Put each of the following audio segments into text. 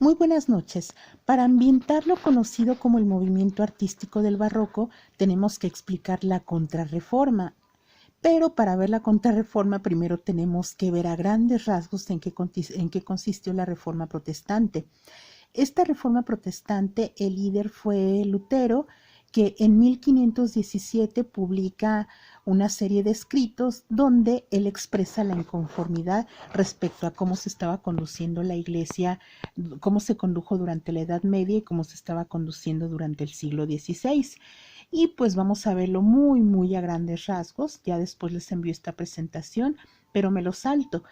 Muy buenas noches. Para ambientar lo conocido como el movimiento artístico del barroco, tenemos que explicar la contrarreforma. Pero para ver la contrarreforma, primero tenemos que ver a grandes rasgos en qué consistió la reforma protestante. Esta reforma protestante, el líder fue Lutero, que en 1517 publica una serie de escritos donde él expresa la inconformidad respecto a cómo se estaba conduciendo la iglesia, cómo se condujo durante la Edad Media y cómo se estaba conduciendo durante el siglo XVI. Y pues vamos a verlo muy a grandes rasgos. Ya después les envío esta presentación, pero me lo salto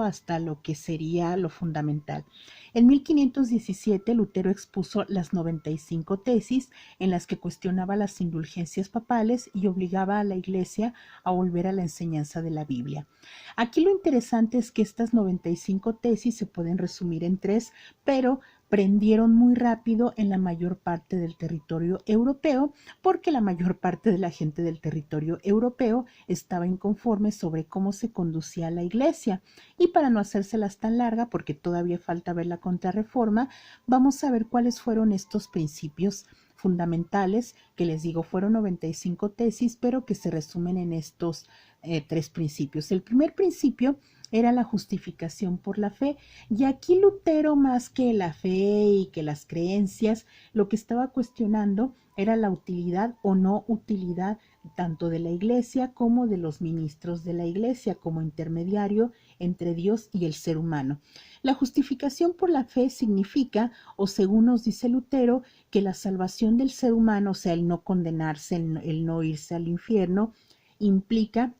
hasta lo que sería lo fundamental. En 1517 Lutero expuso las 95 tesis en las que cuestionaba las indulgencias papales y obligaba a la Iglesia a volver a la enseñanza de la Biblia. Aquí lo interesante es que estas 95 tesis se pueden resumir en tres, pero prendieron muy rápido en la mayor parte del territorio europeo, porque la mayor parte de la gente del territorio europeo estaba inconforme sobre cómo se conducía la iglesia. Y para no hacérselas tan larga, porque todavía falta ver la contrarreforma, vamos a ver cuáles fueron estos principios fundamentales, que les digo fueron 95 tesis, pero que se resumen en estos tres principios. El primer principio era la justificación por la fe, y aquí Lutero, más que la fe y que las creencias, lo que estaba cuestionando era la utilidad o no utilidad tanto de la iglesia como de los ministros de la iglesia como intermediario entre Dios y el ser humano. La justificación por la fe significa, o según nos dice Lutero, que la salvación del ser humano, o sea, el no condenarse, el no irse al infierno, implica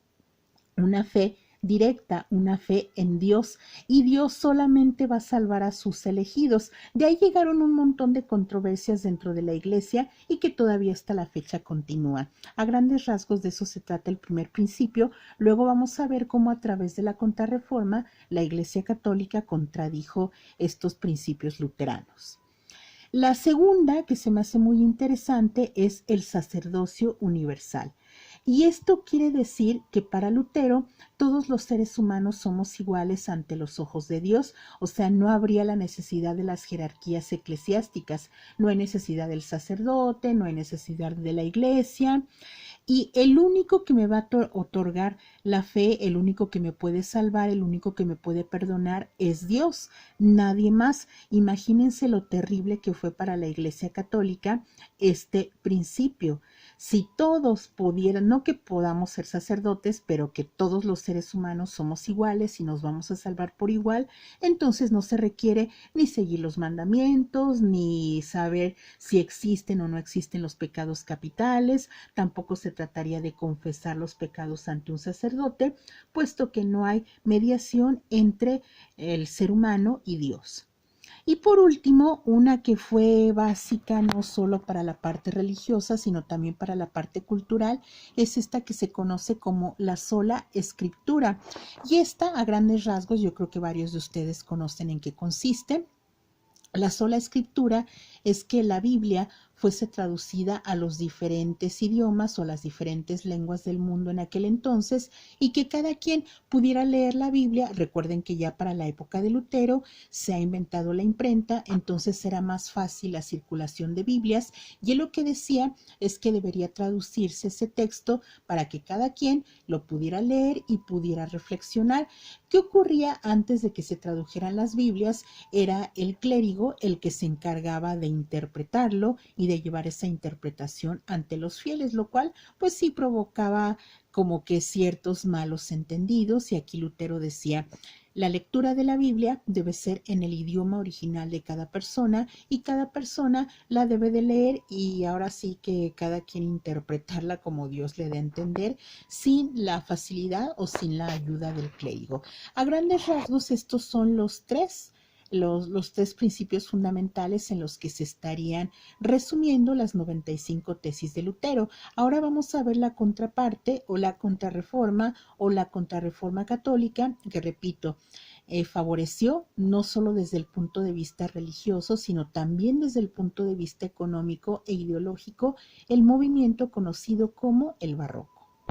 una fe directa, una fe en Dios, y Dios solamente va a salvar a sus elegidos. De ahí llegaron un montón de controversias dentro de la iglesia y que todavía hasta la fecha continúan. A grandes rasgos de eso se trata el primer principio. Luego vamos a ver cómo a través de la contrarreforma la iglesia católica contradijo estos principios luteranos. La segunda, que se me hace muy interesante, es el sacerdocio universal. Y esto quiere decir que para Lutero todos los seres humanos somos iguales ante los ojos de Dios, o sea, no habría la necesidad de las jerarquías eclesiásticas, no hay necesidad del sacerdote, no hay necesidad de la iglesia, y el único que me va a otorgar la fe, el único que me puede salvar, el único que me puede perdonar es Dios, nadie más. Imagínense lo terrible que fue para la Iglesia Católica este principio. Si todos pudieran, no que podamos ser sacerdotes, pero que todos los seres humanos somos iguales y nos vamos a salvar por igual, entonces no se requiere ni seguir los mandamientos, ni saber si existen o no existen los pecados capitales, tampoco se trataría de confesar los pecados ante un sacerdote, puesto que no hay mediación entre el ser humano y Dios. Y por último, una que fue básica no solo para la parte religiosa, sino también para la parte cultural, es esta que se conoce como la sola escritura. Y esta, a grandes rasgos, yo creo que varios de ustedes conocen en qué consiste. La sola escritura es que la Biblia fuese traducida a los diferentes idiomas o las diferentes lenguas del mundo en aquel entonces, y que cada quien pudiera leer la Biblia. Recuerden que ya para la época de Lutero se ha inventado la imprenta, entonces era más fácil la circulación de Biblias, y él lo que decía es que debería traducirse ese texto para que cada quien lo pudiera leer y pudiera reflexionar. ¿Qué ocurría antes de que se tradujeran las Biblias? Era el clérigo el que se encargaba de interpretarlo y de llevar esa interpretación ante los fieles, lo cual pues sí provocaba como que ciertos malos entendidos. Y aquí Lutero decía: la lectura de la Biblia debe ser en el idioma original de cada persona, y cada persona la debe de leer, y ahora sí que cada quien interpretarla como Dios le dé a entender, sin la facilidad o sin la ayuda del clérigo. A grandes rasgos, estos son los tres principios fundamentales en los que se estarían resumiendo las 95 tesis de Lutero. Ahora vamos a ver la contraparte o la contrarreforma o la contrarreforma católica, que repito, favoreció no solo desde el punto de vista religioso, sino también desde el punto de vista económico e ideológico el movimiento conocido como el barroco.